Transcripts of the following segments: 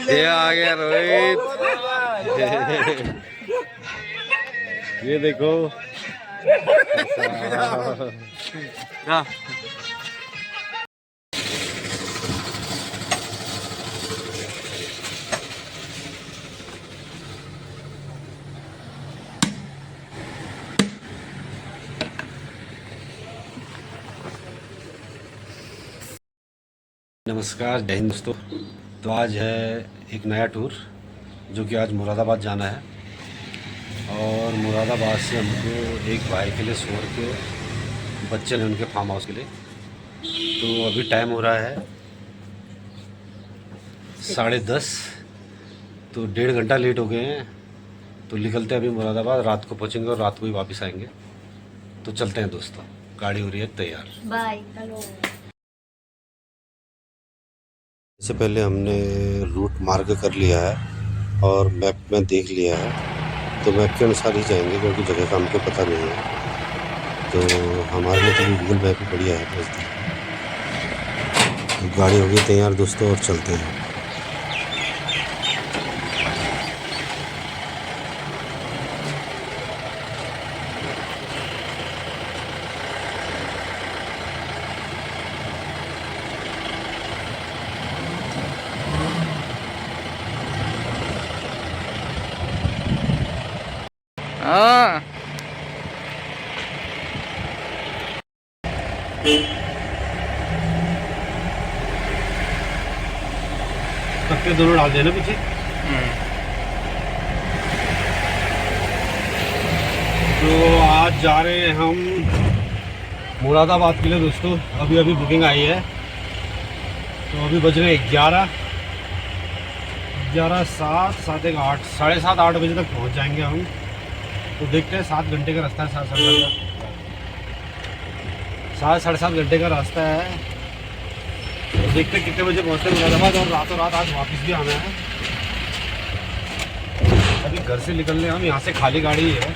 ये आ गया रोहित। ये देखो नमस्कार, जय हिंद दोस्तों। तो आज है एक नया टूर जो कि आज मुरादाबाद जाना है और मुरादाबाद से हमको एक भाई के लिए छोड़ के बच्चे ने उनके फार्म हाउस के लिए। तो अभी टाइम हो रहा है 10:30, तो 1.5 घंटा लेट हो गए हैं। तो निकलते हैं अभी मुरादाबाद, रात को पहुँचेंगे और रात को ही वापस आएंगे। तो चलते हैं दोस्तों, गाड़ी हो रही है तैयार। बाय। हेलो। इससे पहले हमने रूट मार्क कर लिया है और मैप में देख लिया है, तो मैप के अनुसार ही जाएंगे क्योंकि जगह का हमको पता नहीं है। तो हमारे लिए तो गूगल मैप ही बढ़िया है। तो गाड़ी हो गई तैयार दोस्तों और चलते हैं। हाँ पत्ते दोनों डाल देना पीछे। तो आज जा रहे हैं हम मुरादाबाद के लिए दोस्तों। अभी अभी बुकिंग आई है, तो अभी बज रहे 11, 7, 7, 1, 8, 7:30, 8 बजे तक पहुंच जाएंगे हम। तो देखते हैं, 7 घंटे का रास्ता है, 7-7.5 घंटे का रास्ता है। तो देखते हैं कितने बजे पहुंचते हैं मुरादाबाद, और रातों रात आज वापस भी आना है। अभी घर से निकलने हम, यहाँ से खाली गाड़ी है,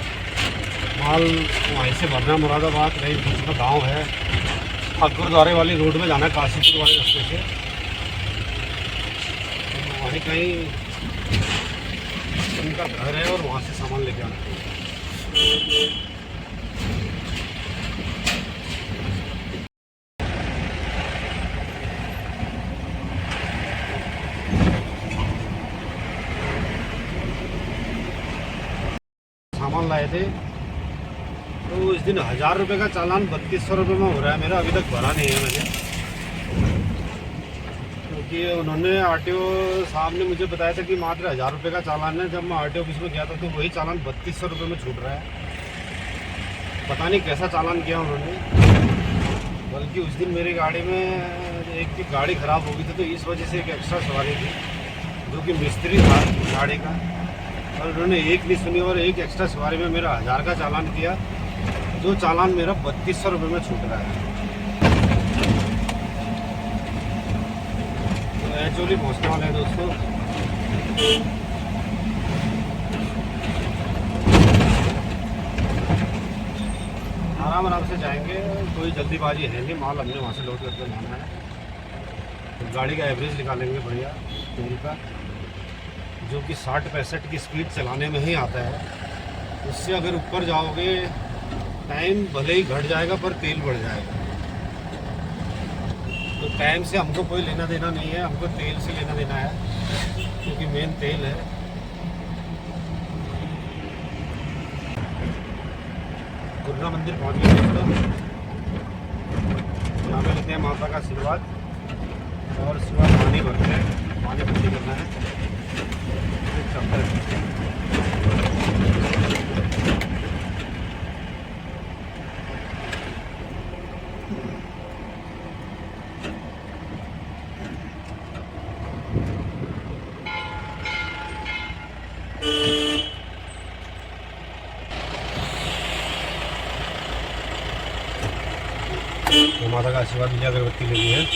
माल वहीं से भरना है मुरादाबाद। कहीं बीच में गाँव है, गुरुद्वारे वाली रोड में जाना है, काशीपुर वाले रास्ते से। तो वहीं कहीं उनका घर है और वहाँ से सामान लेके आना है। सामान लाए थे, तो इस दिन 1000 रुपये का चालान 3200 रुपये में हो रहा है मेरा। अभी तक भरा नहीं है मैंने, क्योंकि उन्होंने आरटीओ साहब ने मुझे बताया था कि मात्र 1000 रुपये का चालान है। जब मैं आरटीओ ऑफिस में गया था तो वही चालान 3200 रुपये में छूट रहा है। पता नहीं कैसा चालान किया उन्होंने। बल्कि उस दिन मेरी गाड़ी में एक की गाड़ी ख़राब हो गई थी, तो इस वजह से एक एक्स्ट्रा सवारी थी जो कि मिस्त्री था गाड़ी का, और उन्होंने एक नहीं सुनी और एक एक्स्ट्रा सवारी में मेरा 1000 का चालान किया, जो चालान मेरा 3200 रुपये में छूट रहा है। तो एक्चुअली पहुँचने वाले हैं दोस्तों। आराम से जाएंगे, कोई जल्दीबाजी है नहीं। माल हमने वहाँ से लोड करके लाना है। तो गाड़ी का एवरेज निकालेंगे बढ़िया तेल का, जो कि 60-65 की स्पीड चलाने में ही आता है। उससे अगर ऊपर जाओगे, टाइम भले ही घट जाएगा पर तेल बढ़ जाएगा। तो टाइम से हमको कोई लेना देना नहीं है, हमको तेल से लेना देना है, क्योंकि मेन तेल है। गुरुना मंदिर पहुंच गए दोस्तों। यहाँ पे लेते हैं माता का आशीर्वाद और उसके बाद पानी भरते हैं, पानी भर्ती करना है, फिर चलते हैं। तो माता का आशीर्वाद लिया, अगरबत्ती ले ली है, अब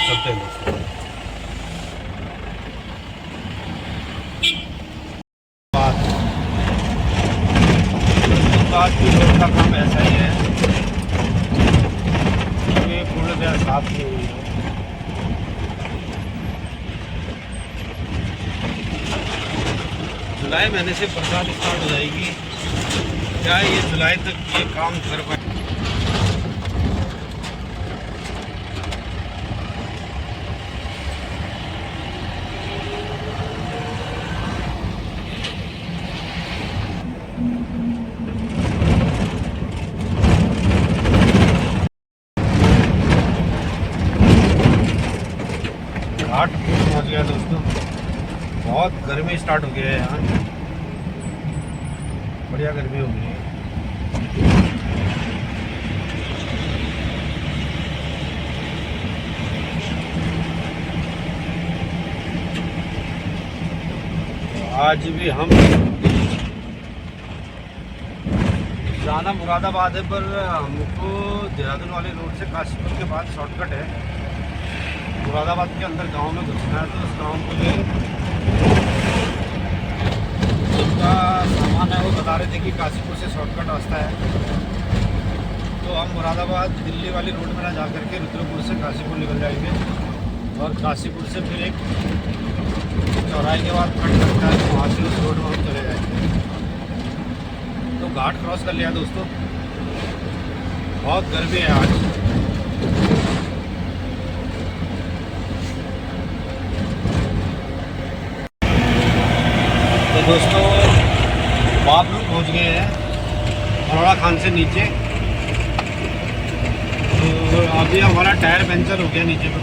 चलते हैं दोस्तों। बात की रोड का काम ऐसा ही है, ये पूर्णतः साफ नहीं हुई है। जुलाई महीने से बरसात स्टार्ट हो जाएगी, क्या ये जुलाई तक ये काम कर पाए। घाट पहुँच गया दोस्तों, बहुत गर्मी स्टार्ट हो गया है यहाँ, बढ़िया गर्मी हो गई है। आज भी हम जाना मुरादाबाद है, पर हमको देहरादून वाले रोड से काशीपुर के बाद शॉर्टकट है, मुरादाबाद के अंदर गांव में घुसना है। तो उस गांव को जो जिनका सामान है वो बता रहे थे कि काशीपुर से शॉर्टकट रास्ता है, तो हम मुरादाबाद दिल्ली वाली रोड में ना जा करके रुद्रपुर से काशीपुर निकल जाएंगे, और काशीपुर से फिर एक चौराहे के बाद कट लगता है, तो वहाँ से उस रोड में हम चले जाएंगे। तो घाट क्रॉस कर लिया दोस्तों, बहुत गर्मी है आज। तो दोस्तों बाबलू पहुंच गए हैं मरोड़ा खान से नीचे। तो अभी हमारा टायर पंचर हो गया नीचे पे,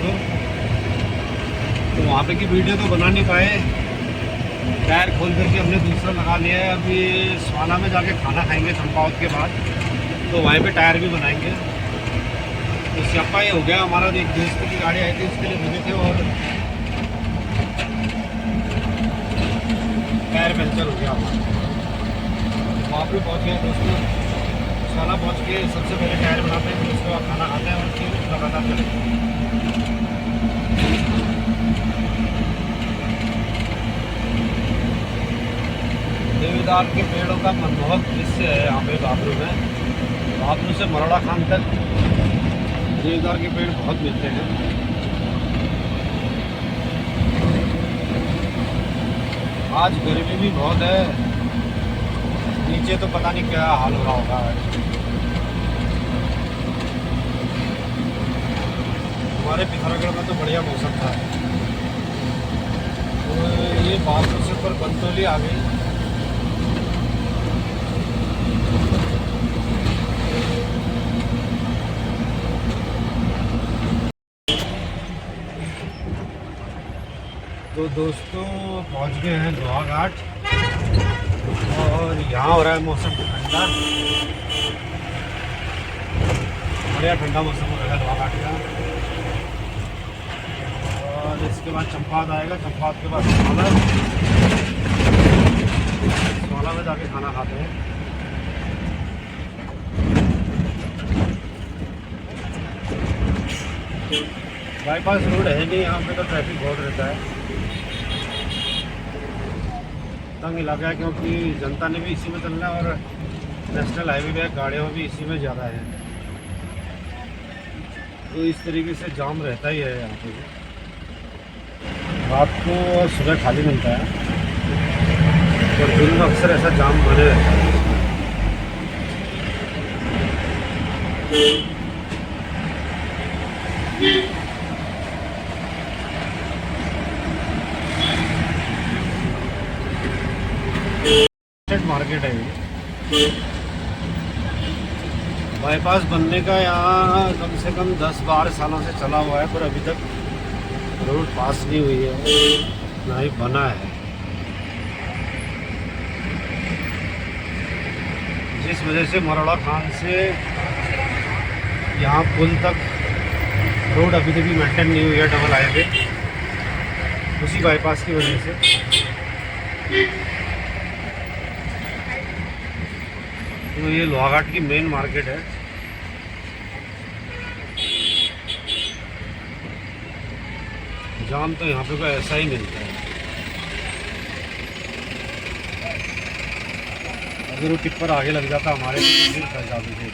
तो वहाँ पे की वीडियो तो बना नहीं पाए, टायर खोल करके हमने दूसरा लगा लिया है। अभी स्वाला में जाके खाना खाएंगे चंपावत के बाद, तो वहीं पे टायर भी बनाएंगे। तो स्यापा ये हो गया हमारा, एक दोस्त की गाड़ी आई थी उसके लिए भेजे थे, और टायर पंचर हो गया हमारा। वहाँ पर पहुँच गए दोस्तों, स्वाला पहुँच के सबसे पहले टायर बनाते हैं, फिर उसके बाद खाना खाते हैं, और फिर लगातार चलेंगे। देवदार के पेड़ों का मनमोहक दृश्य है यहाँ पे बाबरू में। बाबरू से मरोड़ा खान तक देवदार के पेड़ बहुत मिलते हैं। आज गर्मी भी बहुत है, नीचे तो पता नहीं क्या हाल हो रहा होगा। हमारे पिथौरागढ़ में तो बढ़िया मौसम था, तो ये बाबरू से ऊपर बंतौली आ गई। तो दोस्तों पहुंच गए हैं लोहा घाट, और यहाँ हो रहा है मौसम ठंडा, बढ़िया ठंडा मौसम हो रहा है लोहा घाट का। और इसके बाद चंपावत आएगा, चंपावत के बाद स्वाला में जाके खाना खाते हैं। बाईपास रोड है नहीं यहाँ पे, तो ट्रैफिक बहुत रहता है, तंग इलाका है, क्योंकि जनता ने भी इसी में चलना है, और नेशनल हाईवे पे गाड़ियों भी इसी में ज़्यादा है, तो इस तरीके से जाम रहता ही है यहाँ पे। रात को और सुबह खाली मिलता है, और दिन में अक्सर ऐसा जाम बने रहता है। मार्केट है ये, बाईपास बनने का यहाँ कम से कम 10-12 सालों से चला हुआ है, पर अभी तक रोड पास नहीं हुई है, ना ही बना है। जिस वजह से मरोड़ा खान से यहाँ पुल तक रोड अभी तक भी मेंटेन नहीं हुई है, डबल हाईवे, उसी बाईपास की वजह से। तो ये लोहाघाट की मेन मार्केट है। जाम तो यहाँ पे कोई ऐसा ही मिलता है, अगर वो टिप्पर आगे लग जाता हमारे तो फिर फंस जाते थे।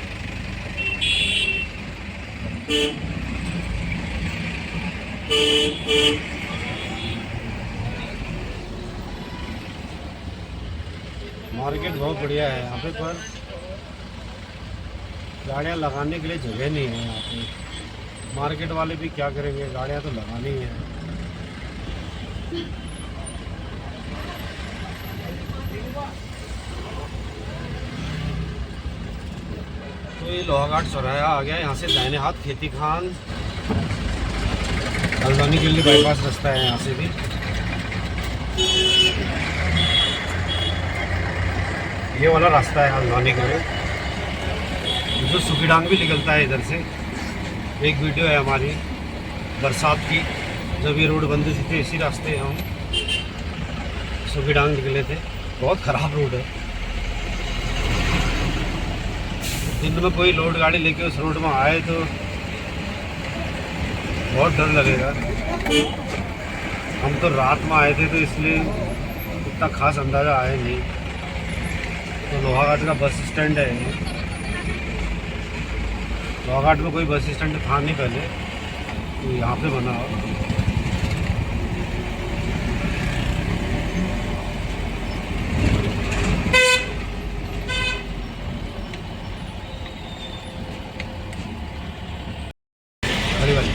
मार्केट बहुत बढ़िया है यहाँ पे, पर गाड़ियाँ लगाने के लिए जगह नहीं है यहाँ पे। मार्केट वाले भी क्या करेंगे, गाड़ियाँ तो लगानी ही है। तो ये लोहाघाट चौराहा आ गया। यहाँ से दाहिने हाथ खेती खान राजधानी के लिए बाईपास रास्ता है। यहाँ से भी ये वाला रास्ता है हल्द्वानी के लिए, जो सुखीडांग भी निकलता है इधर से। एक वीडियो है हमारी बरसात की, जब ये रोड बंद थी, इसी रास्ते हम सुखीडांग निकले थे। बहुत ख़राब रोड है। दिन में कोई लोड गाड़ी लेके उस रोड में आए तो बहुत डर लगेगा। हम तो रात में आए थे तो इसलिए इतना खास अंदाज़ा आया नहीं। तो लोहाघाट का बस स्टैंड है। लोहाघाट में कोई बस स्टैंड था नहीं पहले, तो यहाँ पे बना। बड़ी वाली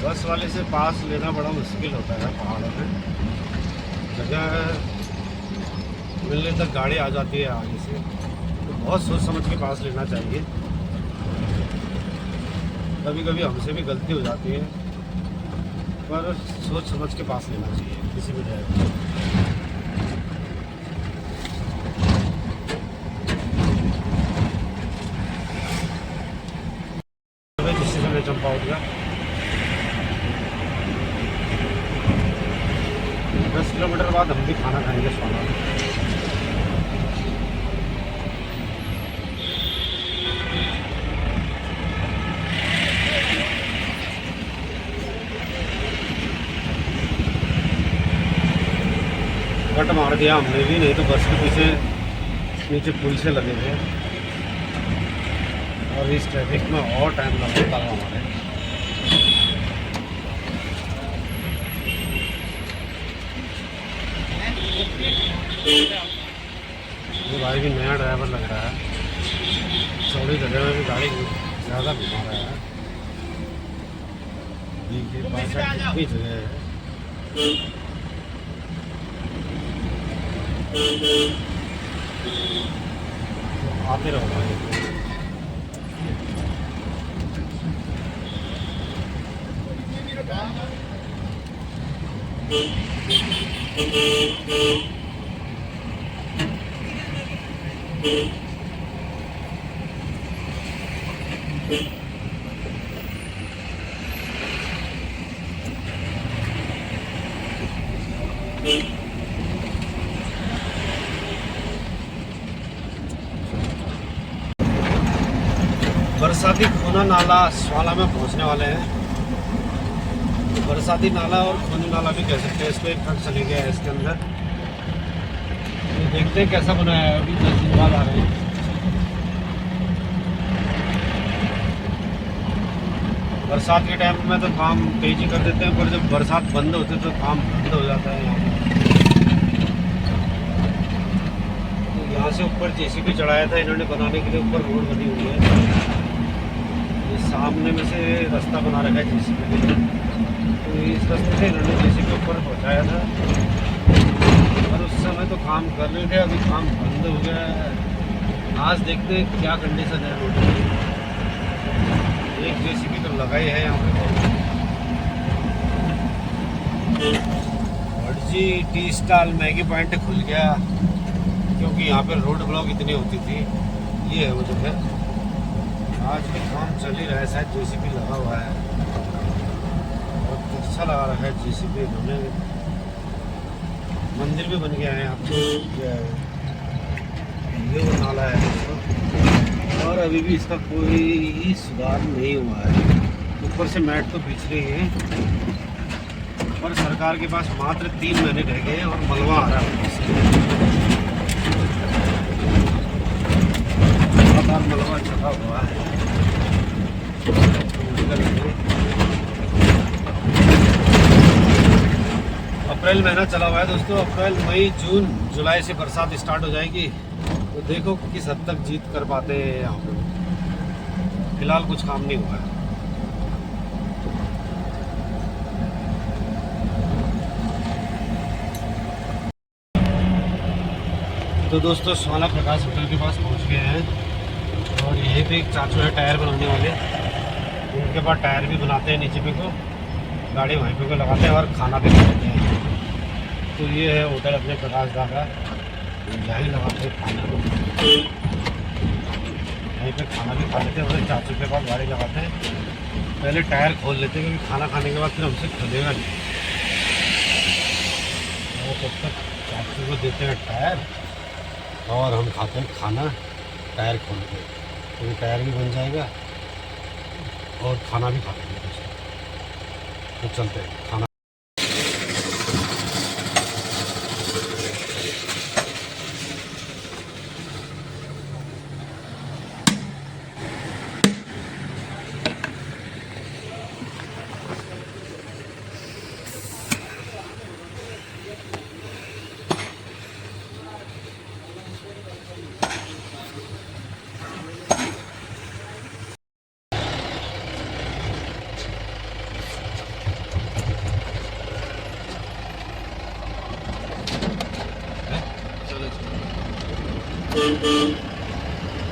बस वाले से पास लेना बड़ा मुश्किल होता है पहाड़ों में। जगह मिलने तक गाड़ी आ जाती है आगे से, तो बहुत सोच समझ के पास लेना चाहिए। कभी कभी हमसे भी गलती हो जाती है, पर सोच समझ के पास लेना चाहिए किसी भी जगह। जिससे मैं चंपा हो गया 10 किलोमीटर बाद हम भी खाना खाएंगे स्वाना। कट मार दिया हमने भी, नहीं तो बस के पीछे नीचे पुल से लगे थे और इस ट्रैफिक में और टाइम लगता है हमारे। ये भाई भी नया ड्राइवर लग रहा है, चौड़ी जगह में भी गाड़ी ज़्यादा घुमा रहा है। देखिए कितनी जगह है। तो आते रहो भाई। बरसाती खूना नाला स्वाला में पहुंचने वाले हैं। बरसाती नाला और खूनी नाला भी कह सकते हैं इसको। एक ट्रक चली गया है इसके अंदर, तो देखते हैं कैसा बनाया है। अभी 10 दिन बाद आ रहे हैं। बरसात के टाइम में तो काम तेजी कर देते हैं, पर जब बरसात बंद होती है तो काम बंद हो जाता है यहाँ पर। तो यहाँ से ऊपर जेसीबी चढ़ाया था इन्होंने बनाने के लिए, ऊपर रोड बनी हुई है। ये सामने में से रास्ता बना रखा है जेसीबी के लिए, तो इस रास्ते से इन्होंने जेसीबी ऊपर पहुँचाया था। और उस समय तो काम कर रहे थे, अभी काम बंद हो गया है। आज देखते हैं क्या कंडीशन है रोड की। एक जेसीबी तो लगाई है यहाँ पे। G tea stall Maggi point खुल गया, क्योंकि यहाँ पे रोड ब्लॉक इतनी होती थी। ये है वो जगह। आज भी काम चल ही रहा है, शायद जेसीबी लगा हुआ है और अच्छा लगा रहा है जेसीबी इन्होंने। मंदिर भी बन गया है यहाँ पे। ये वो नाला है दोस्तों, और अभी भी इसका कोई सुधार नहीं हुआ है। ऊपर से मैट तो बिछ रही है, पर सरकार के पास मात्र 3 महीने रह गए और मलबा आ रहा है। लगातार मलबा चढ़ा हुआ है। अप्रैल महीना चला हुआ है दोस्तों। अप्रैल, मई, जून, जुलाई से बरसात स्टार्ट हो जाएगी। तो देखो किस हद तक जीत कर पाते हैं यहाँ पे। फिलहाल कुछ काम नहीं हुआ है। तो दोस्तों स्वाना प्रकाश होटल के पास पहुँच गए हैं, और यहीं पे एक चाचू है टायर बनाने वाले। उनके पास टायर भी बनाते हैं, नीचे पे को गाड़ी वहीं पे को लगाते हैं और खाना भी बनाते हैं। तो ये है होटल अपने प्रकाश दा का। यहीं लगाते हैं खाना, यहीं पे खाना भी खा लेते हैं और चाचू के पास गाड़ी लगाते हैं। पहले टायर खोल लेते हैं, क्योंकि खाना खाने के बाद फिर हमसे खुलेगा नहीं। और तब तक चाचू को देते हैं टायर और हम खाते हैं खाना टायर खोल के। तो टायर भी बन जाएगा और खाना भी खा लेंगे। तो चलते हैं खाना।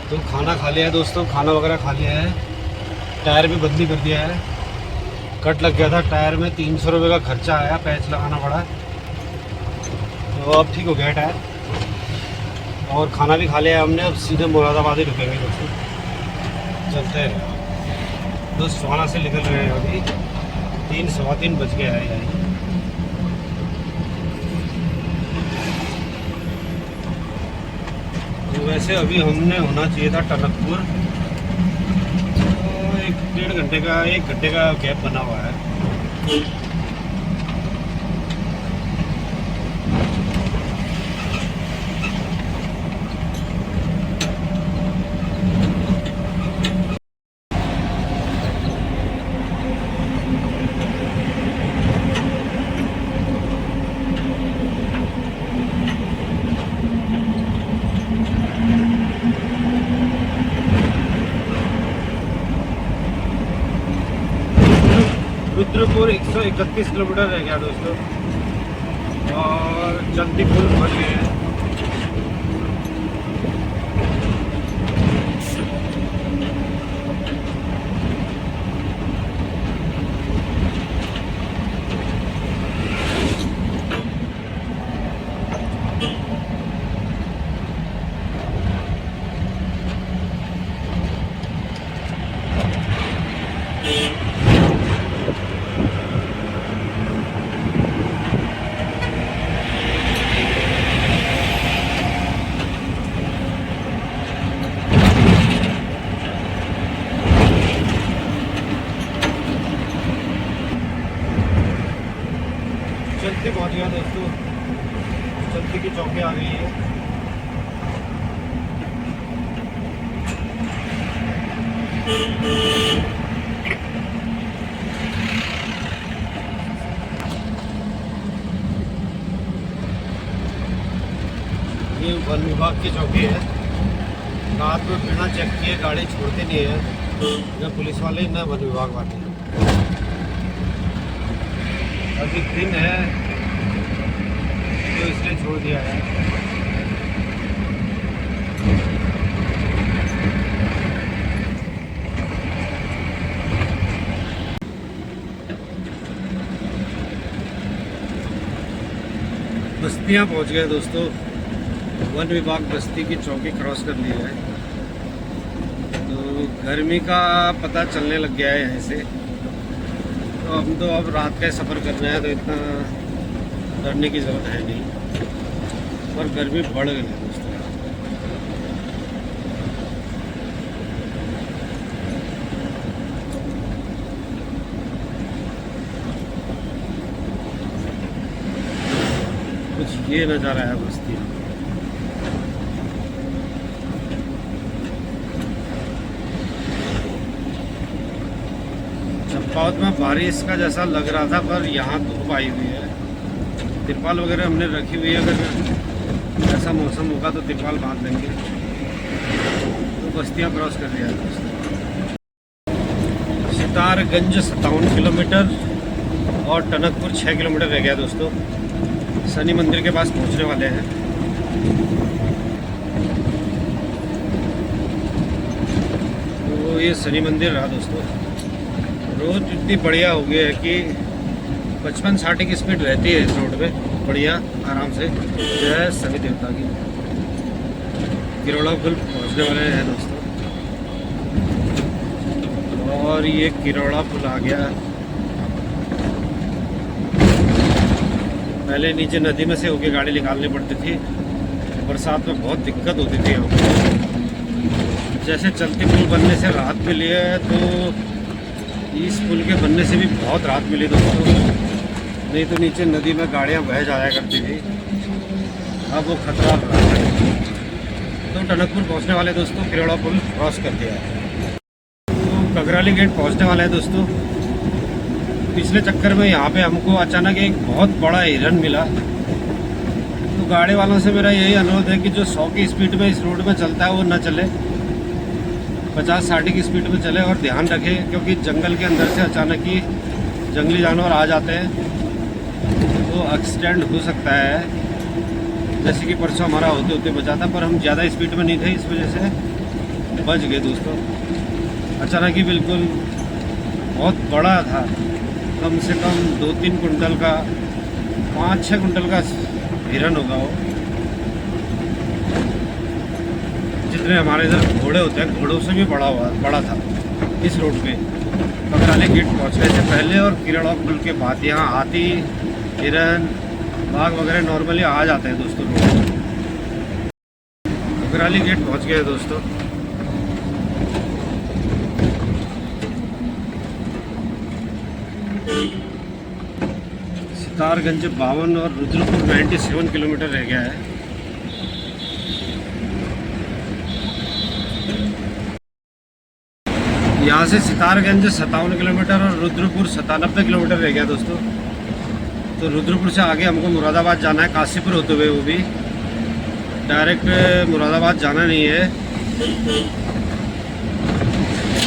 तो खाना खा लिया है दोस्तों, खाना वगैरह खा लिया है। टायर भी बदली कर दिया है। कट लग गया था टायर में, 300 रुपये का खर्चा आया, पैच लगाना पड़ा। तो अब ठीक हो गया टायर, और खाना भी खा लिया है हमने। अब सीधे मुरादाबाद ही रुकेंगे दोस्तों। चलते हैं दोस्त, स्वाना से निकल रहे हैं अभी। 3 सवा 3 बज गया है यार। वैसे अभी हमने होना चाहिए था टनकपुर। तो 1 घंटे का गैप बना हुआ है। रुद्रपुर 131 किलोमीटर रह गया दोस्तों, और जल्दी पुल पहुँच गए हैं। चलती पहुँच गया दोस्तों, चलती की चौकी आ गई है। ये वन विभाग की चौकी है। रात में बिना चेक किए गाड़ी छोड़ते नहीं है, न पुलिस वाले न वन विभाग वाले। अभी दिन है तो इसलिए छोड़ दिया है। बस्तियाँ पहुँच गए दोस्तों। वन विभाग बस्ती की चौकी क्रॉस कर ली है। तो गर्मी का पता चलने लग गया है यहाँ से। तो हम तो अब रात का सफ़र करना है, तो इतना डरने की ज़रूरत है नहीं, पर गर्मी बढ़ गई है दोस्तों। कुछ ये नज़ारा है बस्ती में। चंपावत में बारिश का जैसा लग रहा था, पर यहाँ धूप आई हुई है। तिरपाल वगैरह हमने रखी हुई है, अगर ऐसा मौसम होगा तो तिरपाल बांध लेंगे। तो बस्तियाँ क्रॉस कर दिया है दोस्तों। सितारगंज 57 किलोमीटर और टनकपुर 6 किलोमीटर रह गया दोस्तों। शनि मंदिर के पास पहुँचने वाले हैं। तो ये शनि मंदिर रहा दोस्तों। रोड इतनी बढ़िया हो गई है कि 55-60 की स्पीड रहती है इस रोड पे, बढ़िया आराम से। जय शनि देवता की। किरोड़ा पुल पहुंचने वाले हैं दोस्तों, और ये किरोड़ा पुल आ गया। पहले नीचे नदी में से होके गाड़ी निकालनी पड़ती थी, बरसात में बहुत दिक्कत होती थी यहाँ पर। जैसे चलती पुल बनने से राहत मिली है, तो इस पुल के बनने से भी बहुत राहत मिली दोस्तों। नहीं तो नीचे नदी में गाड़ियाँ बह जाया करती थी, अब वो खतरा रहा है। तो टनकपुर पहुंचने वाले दोस्तों, किरोड़ा पुल क्रॉस कर दिया है। तो कगराली गेट पहुंचने वाला है दोस्तों। पिछले चक्कर में यहाँ पे हमको अचानक एक बहुत बड़ा हिरन मिला। तो गाड़ी वालों से मेरा यही अनुरोध है कि जो 100 की स्पीड में इस रोड में चलता है वो न चले, 50-60 की स्पीड में चले। और ध्यान रखें, क्योंकि जंगल के अंदर से अचानक ही जंगली जानवर आ जाते हैं, तो एक्सीडेंट हो सकता है। जैसे कि परसों हमारा होते होते बचा था, पर हम ज़्यादा स्पीड में नहीं थे, इस वजह से बच गए दोस्तों। अचानक ही बिल्कुल बहुत बड़ा था, कम से कम 2-3 कुंटल का, 5-6 कुंटल का हिरन होगा वो। जितने हमारे इधर घोड़े होते हैं, घोड़ों से भी बड़ा था इस रोड पे। कगराली गेट पहुंचने से पहले और किरोड़ा पुल के बाद यहाँ हाथी, हिरन, बाघ वगैरह नॉर्मली आ जाते हैं दोस्तों रोड। कगराली गेट पहुंच गए दोस्तों। सितारगंज 52 और रुद्रपुर 97 किलोमीटर रह गया है। यहाँ से सितारगंज 57 किलोमीटर और रुद्रपुर 97 किलोमीटर रह गया दोस्तों। तो रुद्रपुर से आगे हमको मुरादाबाद जाना है, काशीपुर होते हुए। वो भी डायरेक्ट मुरादाबाद जाना नहीं है,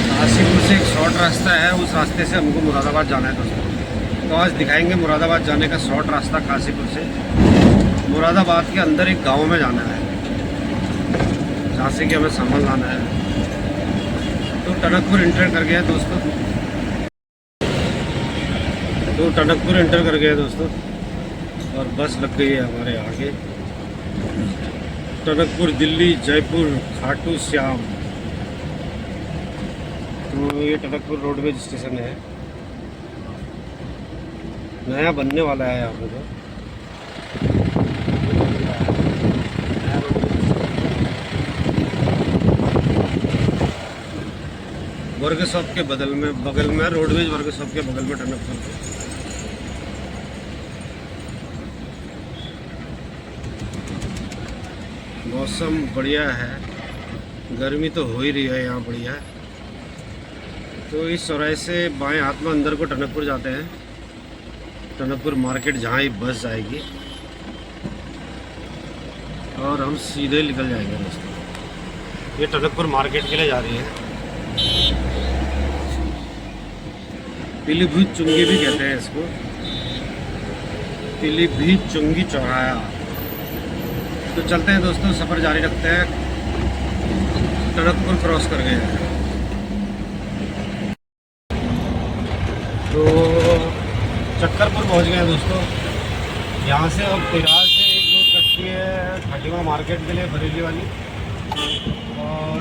काशीपुर से एक शॉर्ट रास्ता है, उस रास्ते से हमको मुरादाबाद जाना है दोस्तों। तो आज दिखाएंगे मुरादाबाद जाने का शॉर्ट रास्ता काशीपुर से। मुरादाबाद के अंदर एक गांव में जाना है, जहाँ से कि हमें सामान लाना है। तो टनकपुर इंटर कर गया दोस्तों। तो टनकपुर इंटर कर गया दोस्तों, और बस लग गई है हमारे आगे। टनकपुर दिल्ली, जयपुर, खाटू श्याम। तो ये टनकपुर रोडवेज स्टेशन है, नया बनने वाला है यहाँ पे। वर्कशॉप के बगल में रोडवेज वर्कशॉप के बगल में टनकपुर। मौसम बढ़िया है, गर्मी तो हो ही रही है यहाँ बढ़िया। तो इस चौराहे से बाएं हाथ में अंदर को टनकपुर जाते हैं, टनकपुर मार्केट जहाँ ही बस जाएगी, और हम सीधे निकल जाएंगे दोस्तों। ये टनकपुर मार्केट के लिए जा रही है। पीलीभीत चुंगी भी कहते हैं इसको, पीलीभीत चुंगी चौराहा। तो चलते हैं दोस्तों, सफ़र जारी रखते हैं। टनकपुर क्रॉस कर गए हैं। तो चक्करपुर पहुंच गए हैं दोस्तों। यहाँ से अब तिराज से एक रोड कटती है खटीमा मार्केट के लिए, बरेली वाली, और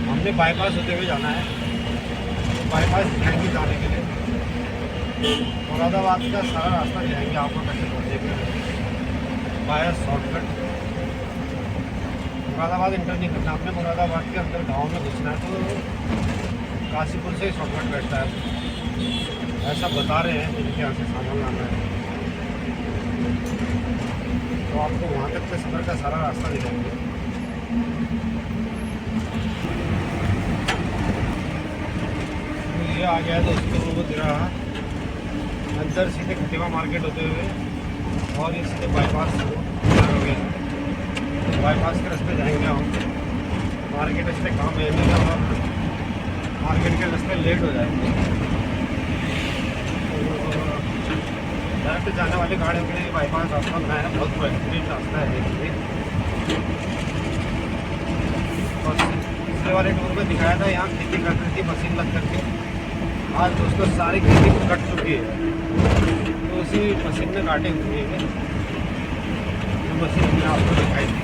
हमने बाईपास होते हुए जाना है। तो बाईपास दिखाएंगे जाने के लिए। मुरादाबाद का सारा रास्ता जाएंगे आपको कैसे पहुँचेंगे बाय शॉर्टकट। मुरादाबाद इंटर नहीं करना आपने, मुरादाबाद के अंदर गांव में घुसना है तो काशीपुर से शॉर्टकट बैठता है, ऐसा बता रहे हैं जिनके यहाँ से सामान लाना है। तो आपको वहाँ तक के सफ़र का सारा रास्ता दिखाएंगे। तो ये आ गया दोस्तों वो तेरा अंदर सीधे खटीमा मार्केट होते हुए और ये सीधे बाईपास हो गया। बाईपास के रास्ते जाएंगे हम, मार्केट रास्ते काम है नहीं और मार्केट के रास्ते लेट हो जाएंगे। डायरेक्ट जाने वाली गाड़ियों के लिए बाईपास रास्ता बनाया है, बहुत बेहतरीन रास्ता है। और पिछले वाले टूर में दिखाया था यहाँ खेती कर रही थी मशीन लग करके, आज दोस्तों सारी खेती कट चुकी है तो उसी मशीन में काटे हुए हैं। तो मशीन में आपको दिखाई थी।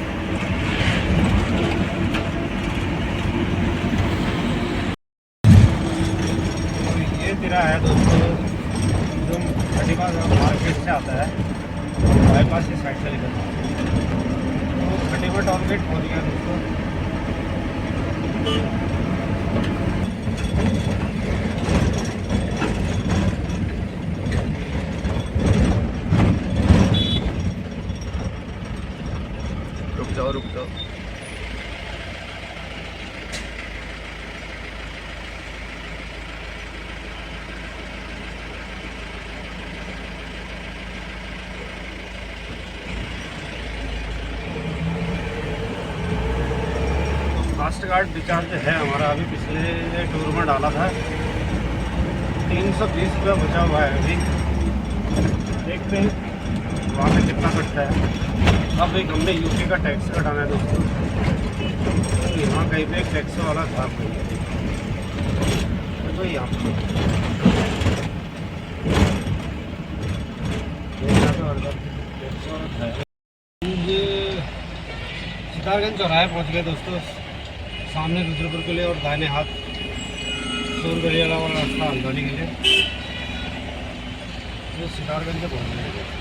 ये तेरा है दोस्तों जो खटीमा मार्केट से आता है बाईपास की साइड से निकलता है। तो खटीमा टॉल गेट पहुँच गया दोस्तों। रुक जाओ रुक जाओ। फास्ट गार्ड रिचार्ज है हमारा, अभी पिछले टूर में डाला था 320 रुपया बचा हुआ है। अभी देखते हैं वहाँ पे कितना कटता है। अब एक हमने यूपी का टैक्स कटाना है दोस्तों, तो यहाँ कहीं पे एक टैक्स वाला था तो यहाँ ये सितारगंज चौराहे पहुँच गए दोस्तों। सामने रुद्रपुर के लिए और दाहिने हाथ सूरगढ़ियाला वाला रास्ता हल्द्वानी के लिए, तो सितारगंज से पहुँच गए।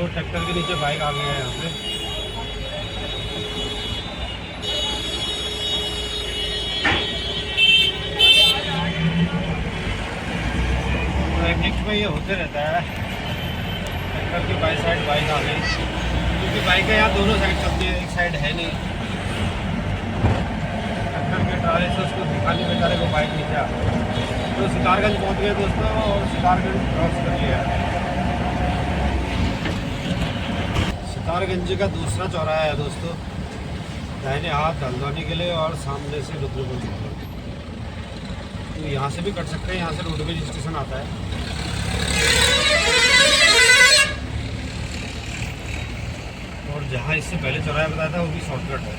ट्रैक्टर के नीचे बाइक आ गया है यहाँ पे। नेक्स्ट में ये होते रहता है ट्रैक्टर की बाई साइड बाइक आ गई, क्योंकि बाइकें यहाँ दोनों साइड चलती है, एक साइड है नहीं। ट्रैक्टर के ट्राले से उसको दिखाने बेचारे को बाइक नीचे आ गई। तो सितारगंज पहुँच गए दोस्तों और सितारगंज क्रॉस कर लिया। सितारगंज का दूसरा चौराहा है दोस्तों, दाहिने हाथ हल्द्वानी के लिए और सामने से रुद्रपुर। तो यहाँ से भी कट सकते हैं, यहाँ से रोडवेज स्टेशन आता है। और जहाँ इससे पहले चौराहा बताया था वो भी शॉर्टकट है।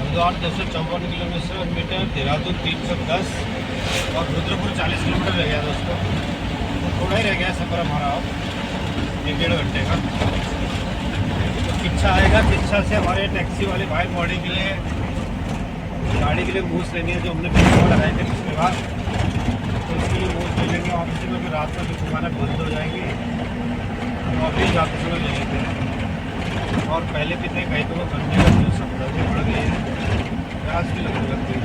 हरिद्वार 254 किलोमीटर, देहरादून 310 और रुद्रपुर 40 किलोमीटर रह गया दोस्तों। तो थोड़ा ही रह गया सफ़र हमारा अब 1-1.5 घंटे का। तो किच्छा आएगा, किच्छा से हमारे टैक्सी वाले भाई बॉडी के लिए गाड़ी के लिए मूस लेनी है, जो हमने पैसे लगाए थे पिछले बार, तो इसके लिए मूस ले लेंगे। ऑफिस में भी रात में कुछ दुकानें बंद हो जाएंगी तो अभी जाते समय ले लेते हैं। और पहले कितने गए तो वो गंदे का सब बढ़ गए हैं, प्याज भी लगने लग गई।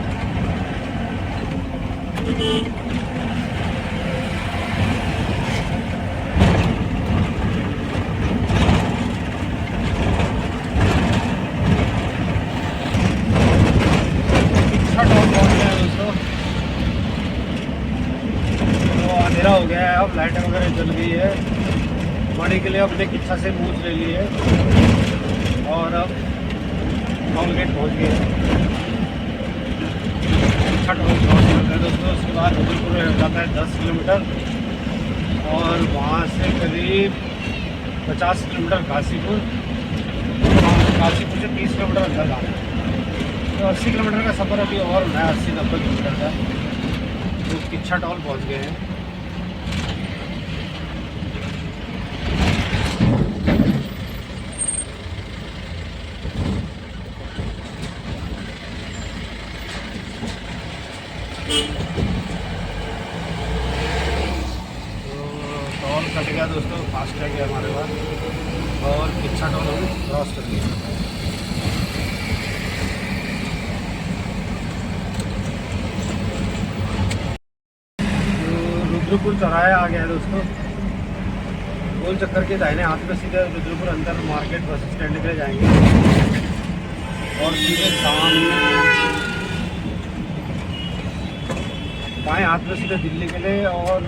अंधेरा हो गया है, अब लाइटें वगैरह जल गई है। मणि के लिए अपने किच्छा से मूछ ले लिए और अब टोल गेट पहुँच गए। किच्छा टोल क्रॉस करते हैं दोस्तों। उसके बाद रुद्रपुर जाता है 10 किलोमीटर और वहाँ से करीब 50 किलोमीटर काशीपुर। काशीपुर से 30 किलोमीटर अंदर जाना है। तो 80 किलोमीटर का सफ़र अभी और होना है, 80-90 किलोमीटर का। तो किच्छा टोल पहुँच गए हैं। टोल कट गया दोस्तों, फास्ट टैग है हमारे पास और किच्छा टोल हम क्रॉस कर लिया। तो रुद्रपुर चौराहे आ गया है दोस्तों। गोल चक्कर के दाहिने हाथ में सीधे रुद्रपुर अंदर मार्केट बस स्टैंड के लिए जाएंगे और सीधे सामने बाएँ हाथ में सीधे दिल्ली के लिए और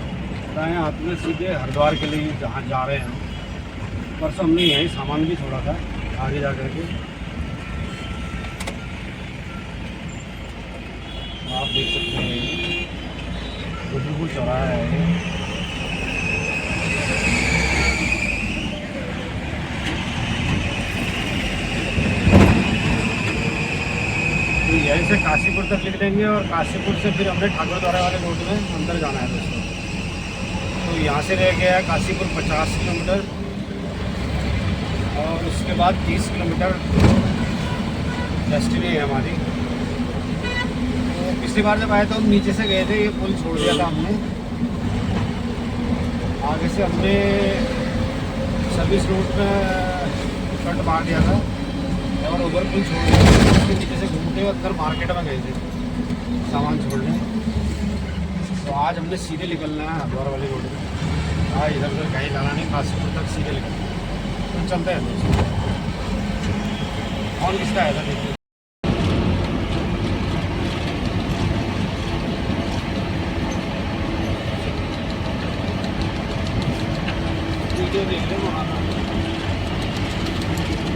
दाएँ हाथ में सीधे हरिद्वार के लिए जहाँ जा रहे हैं। परसों हमने यही सामान भी छोड़ा था आगे जा कर के। आप देख सकते हैं रुद्रपुर चौराहा है। तो यहीं से काशीपुर तक लिख देंगे और काशीपुर से फिर हमने ठाकुर द्वारा वाले रोड में अंदर जाना है दोस्तों। तो यहाँ से रह गया है काशीपुर 50 किलोमीटर और उसके बाद 30 किलोमीटर डेस्टिनी है हमारी। तो पिछली बार जब आए तो हम नीचे से गए थे, ये पुल छोड़ दिया था हमने। आगे से हमने सर्विस रूट में कट मार दिया था और ओवर पुल छोड़ दिया। उसके नीचे से घूमते हुए अंदर मार्केट में गए थे सामान छोड़ने। तो आज हमने सीधे निकलना है हरिद्वार वाली रोड में। आज इधर उधर कहीं जाना नहीं, काशीपुर तक सीधे निकलना है। तो चलते हैं दोस्तों। कौन किसका है था देखिए। वीडियो देख रहे हो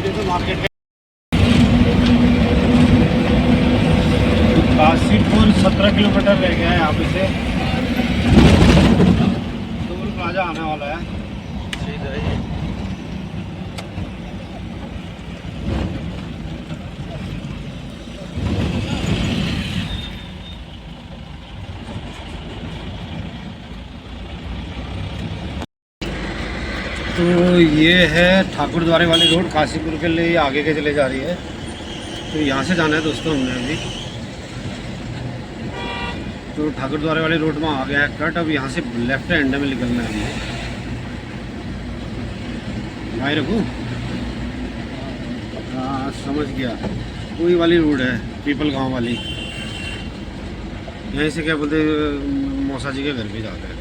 ये तो मार्केट काशीपुर 17 किलोमीटर रह गया है यहाँ पे से। टोल प्लाजा आने वाला है सीधा ही। तो ये है ठाकुर द्वारे वाली रोड, काशीपुर के लिए आगे के चले जा रही है। तो यहाँ से जाना है दोस्तों हमने अभी। तो ठाकुर द्वारे वाले रोड में आ गया है कट। अब यहाँ से लेफ्ट हैंड में निकलना है हमें। भाई रखूँ, हाँ समझ गया, वही वाली रोड है पीपल गांव वाली। यहीं से क्या बोलते मौसा जी के घर भी जाते हैं।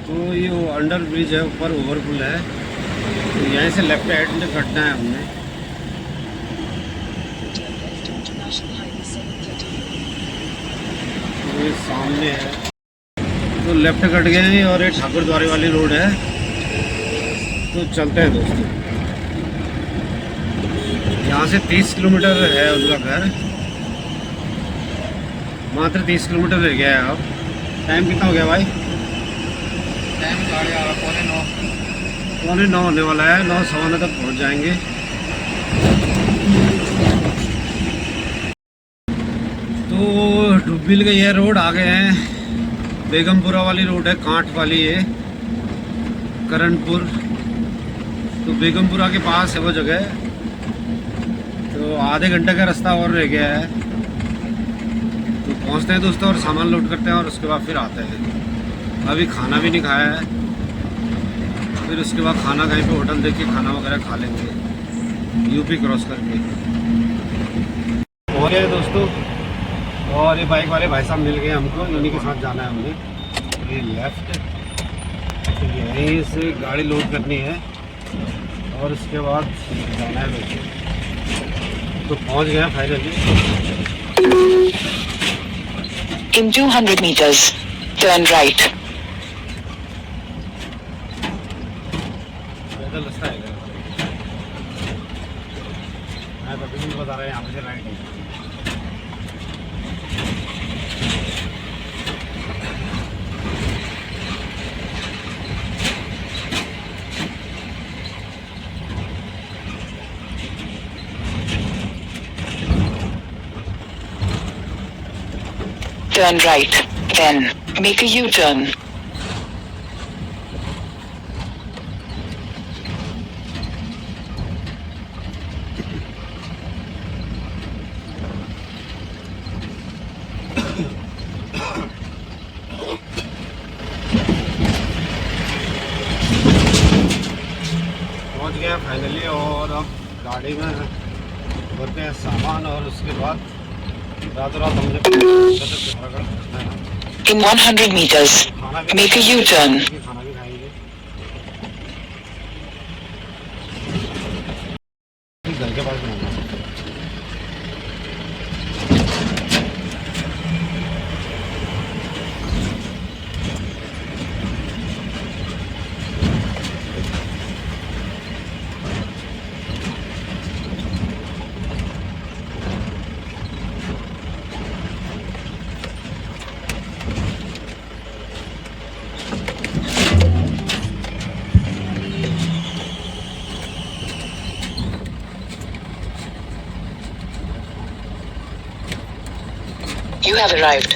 तो ये वो अंडर ब्रिज है, ऊपर ओवर पुल है। तो यहीं से लेफ्ट हैंड में कटना है हमने। तो ये सामने है, तो लेफ्ट कट गए हैं और ये ठाकुर द्वारे वाली रोड है। तो चलते हैं दोस्तों। यहाँ से 30 किलोमीटर है उनका घर, मात्र 30 किलोमीटर रह गया है। अब टाइम कितना हो गया भाई? टाइम 9:15 होने वाला है। 9:15 तक पहुँच जाएंगे। तो डुब्बिल का ये रोड आ गए हैं। बेगमपुरा वाली रोड है, कांठ वाली है, करणपुर। तो बेगमपुरा के पास है वो जगह। तो आधे घंटे का रास्ता और रह गया है। तो पहुंचते हैं दोस्तों और सामान लोड करते हैं और उसके बाद फिर आते हैं। अभी खाना भी नहीं खाया है, फिर उसके बाद खाना कहीं पे होटल देख के खाना वगैरह खा लेंगे यूपी क्रॉस करके। हो गया दोस्तों। और ये बाइक वाले भाई साहब मिल गए हमको, इन्हीं के साथ जाना है हमने। ये लेफ्ट, तो यहीं से गाड़ी लोड करनी है और उसके बाद जाना है दोस्तों। तो पहुंच गए finally. In 200 meters, turn right. पैदल रास्ता है मैं तो अभी भी बता रहा है यहाँ पे से राइट है। Turn right, then make a U-turn. पहुंच गया फाइनली और अब गाड़ी में भर के सामान और उसके बाद रातों रात हमने पिथौरागढ़ पहुंचना है। In 100 meters, make a U-turn. खाना भी खाएंगे घर के पास बनाना। You have arrived.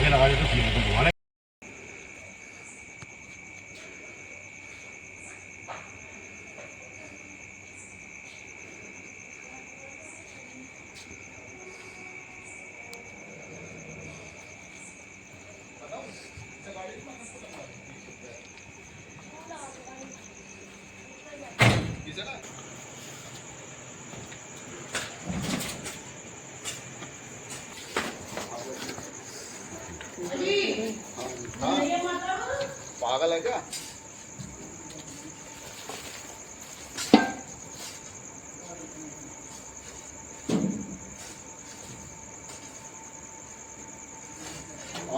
आगे लगा दे तो ठीक है दोबारा। पागल है क्या?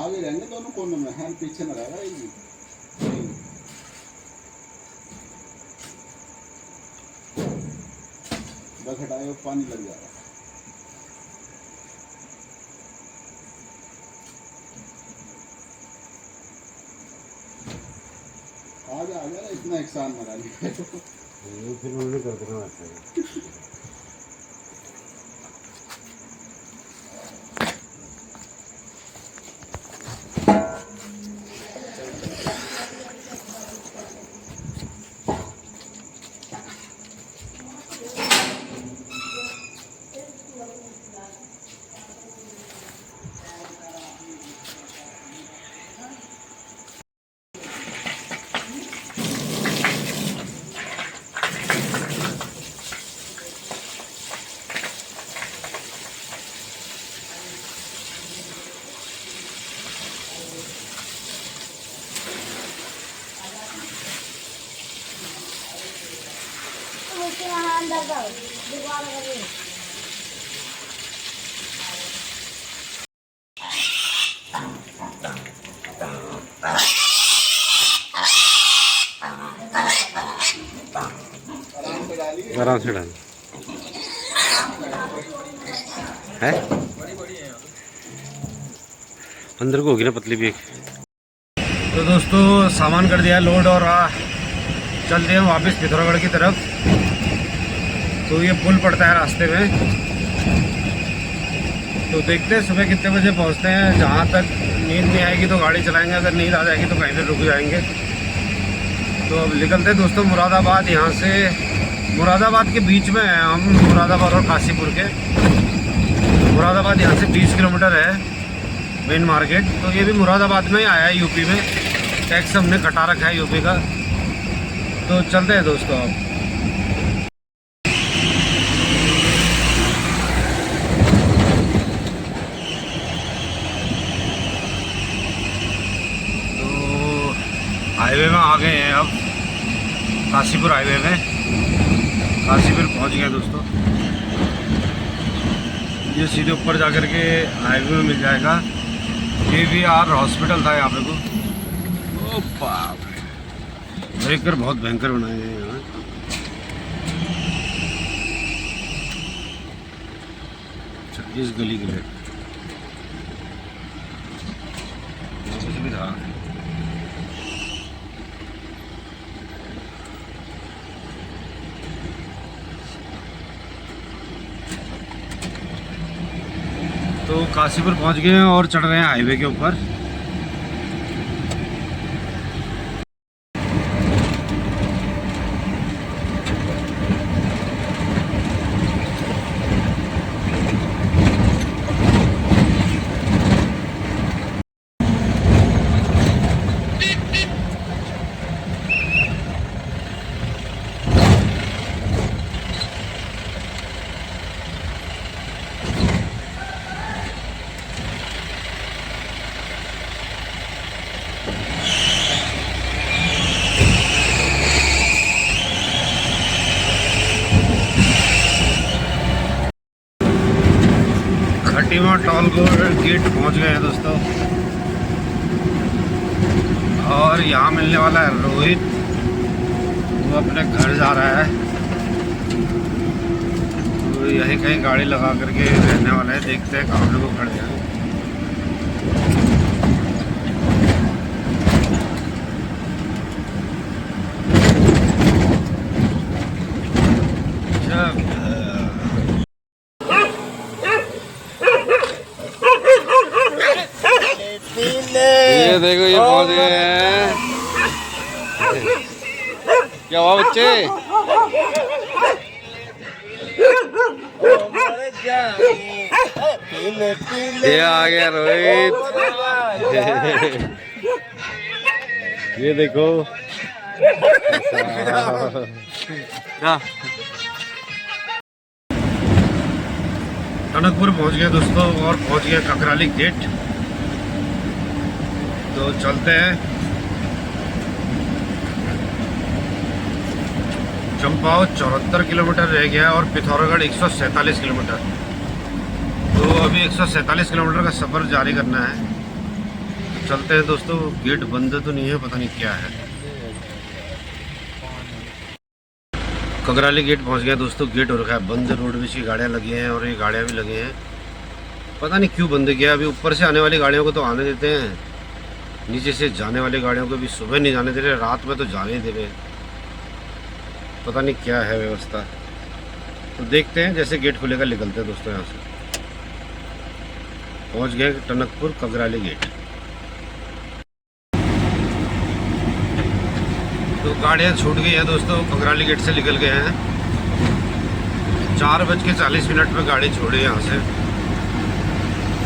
आगे रहेंगे दोनों कोनों में, हैंड पीछे में रहेगा एक भी। बस हटाए पानी लग जाएगा। आजा आजा इतना एहसान मरा लिया फिर उन्होंने कर देना वैसे। अंदर जाओ दीवार लगे। आराम से डाल है अंदर को होगी ना पतली भी। तो दोस्तों सामान कर दिया लोड और चल दिए वापस पिथौरागढ़ की तरफ। तो ये पुल पड़ता है रास्ते में, तो देखते हैं सुबह कितने बजे पहुंचते हैं। जहाँ तक नींद नहीं आएगी तो गाड़ी चलाएंगे, अगर नींद आ जाएगी तो कहीं पर रुक जाएंगे। तो अब निकलते हैं दोस्तों मुरादाबाद। यहाँ से मुरादाबाद के बीच में हैं हम, मुरादाबाद और काशीपुर के। मुरादाबाद यहाँ से 20 किलोमीटर है मेन मार्केट। तो ये भी मुरादाबाद में ही आया है, यूपी में। टैक्स हमने कटा रखा है यूपी का। तो चलते हैं दोस्तों अब। तो हाईवे में आ गए हैं अब, काशीपुर हाईवे में। काशीपुर पहुंच गए दोस्तों। ये सीधे ऊपर जाकर के हाईवे में मिल जाएगा। KVR हॉस्पिटल था यहाँ पे को। ओ बाप रे, देखकर बहुत भयंकर बनाए हैं यहाँ। अच्छा, इस गली के लिए कुछ भी था। तो काशीपुर पहुंच गए हैं और चढ़ रहे हैं हाईवे के ऊपर। खटीमा टोल गेट पहुंच गए हैं दोस्तों। और यहाँ मिलने वाला है रोहित, वो अपने घर जा रहा है। तो यहीं कहीं गाड़ी लगा करके रहने वाला है। देखते हैं कहाँ लोग खड़े हैं। ये देखो, ये पहुंच गए हैं। क्या हुआ बच्चे? ये आ गया रोहित। ये देखो टनकपुर पहुंच गए दोस्तों और पहुंच गए ककराली गेट। तो चलते हैं। चंपाव 74 किलोमीटर रह गया और पिथौरागढ़ 147 किलोमीटर। तो अभी 147 किलोमीटर का सफ़र जारी करना है। तो चलते हैं दोस्तों। गेट बंद तो नहीं है, पता नहीं क्या है। ककराली गेट पहुंच गया दोस्तों। गेट हो रखा है बंद। रोड बीच की गाड़ियाँ लगी हैं और ये गाड़ियाँ भी लगी हैं। पता नहीं क्यों बंद किया। अभी ऊपर से आने वाली गाड़ियों को तो आने देते हैं, नीचे से जाने वाली गाड़ियों को भी सुबह नहीं जाने दे रहे, रात में तो जाने ही दे रहे। पता नहीं क्या है व्यवस्था। तो देखते हैं, जैसे गेट खुलेगा निकलते हैं दोस्तों। यहाँ से पहुँच गए टनकपुर ककराली गेट। तो गाड़ियाँ छूट गई हैं दोस्तों। ककराली गेट से निकल गए हैं। 4:40 में गाड़ी छोड़ी यहाँ से।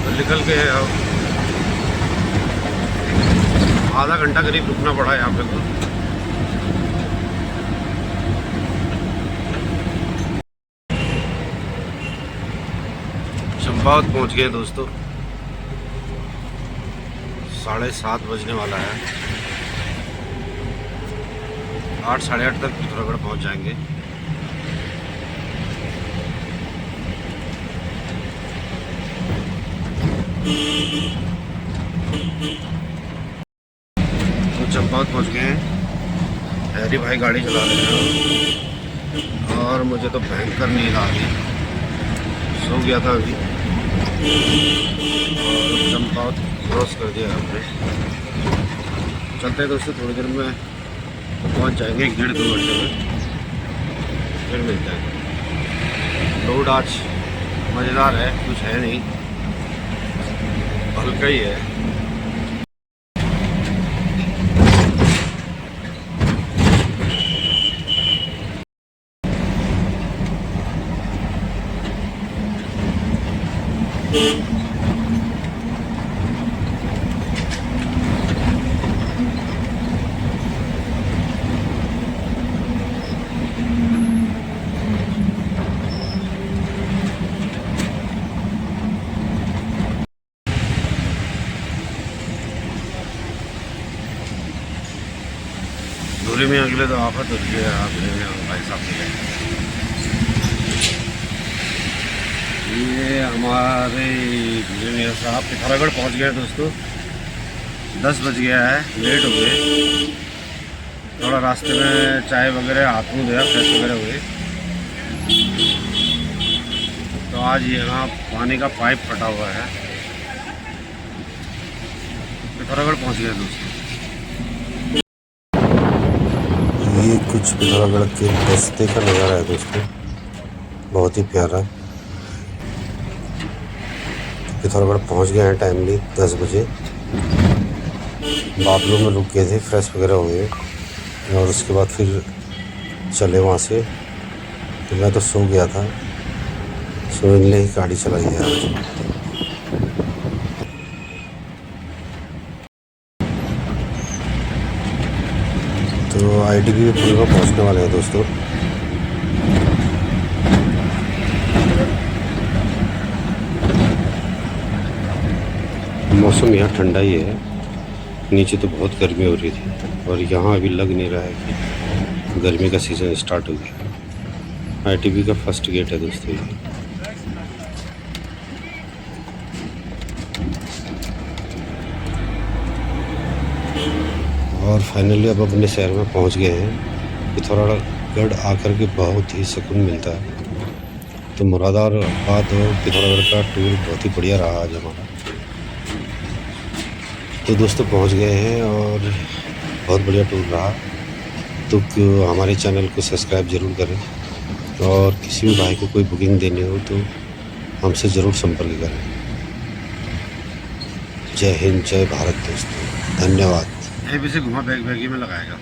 तो निकल गए अब। आधा घंटा करीब रुकना पड़ा यहाँ पे को। चंपावत पहुँच गए दोस्तों। 7:30 बजने वाला है। 8 साढ़े 8 तक पिथौरागढ़ पहुँच जाएंगे। तो चंपावत पहुँच गए हैं। हैरी भाई गाड़ी चला रहे हैं और मुझे तो भयंकर नींद आ गई। सो गया था अभी। और चंपावत क्रॉस कर दिया हमने। चलते हैं दोस्तों, थोड़ी देर में पहुंच जाएंगे। 1-1.5-2 घंटे में फिर मिलते हैं। रोड आज मज़ेदार है, कुछ है नहीं, हल्का ही है। प्रेमियों के लिए तो आफत होती है यार, प्रेमियों भाई साहब के लिए। ये हमारे प्रेमियों साहब पिथौरागढ़ पहुंच गए दोस्तों। 10 बज गया है, लेट हो गए। थोड़ा रास्ते में चाय वगैरह हाथ मुँह धोया, फ्रेश वगैरह हुए। तो आज यहाँ पानी का पाइप फटा हुआ है। पिथौरागढ़ पहुँच गए दोस्तों। ये कुछ पिथौरागढ़ के रास्ते का नज़ारा है दोस्तों, बहुत ही प्यारा। पिथौरागढ़ पहुंच गए हैं टाइमली 10 बजे। बाबलू में रुक गए थे, फ्रेश वगैरह हुए और उसके बाद फिर चले वहाँ से। तो मैं तो सो गया था, सो इनने ही गाड़ी चलाई है आज। तो ITBP पुल पर पहुँचने वाले हैं दोस्तों। मौसम यहाँ ठंडा ही है, नीचे तो बहुत गर्मी हो रही थी और यहाँ अभी लग नहीं रहा है कि गर्मी का सीज़न स्टार्ट हो गया। ITBP का फर्स्ट गेट है दोस्तों ये। और फाइनली अब अपने शहर में पहुँच गए हैं। पिथौरागढ़ आकर के बहुत ही सुकून मिलता है। तो मुरादाबाद और पिथौरागढ़ का टूर बहुत ही बढ़िया रहा आज हमारा। तो दोस्तों पहुंच गए हैं और बहुत बढ़िया टूर रहा। तो हमारे चैनल को सब्सक्राइब ज़रूर करें और किसी भी भाई को कोई बुकिंग देनी हो तो हमसे ज़रूर संपर्क करें। जय हिंद, जय भारत दोस्तों, धन्यवाद। से घुमा बैग में लगाएगा।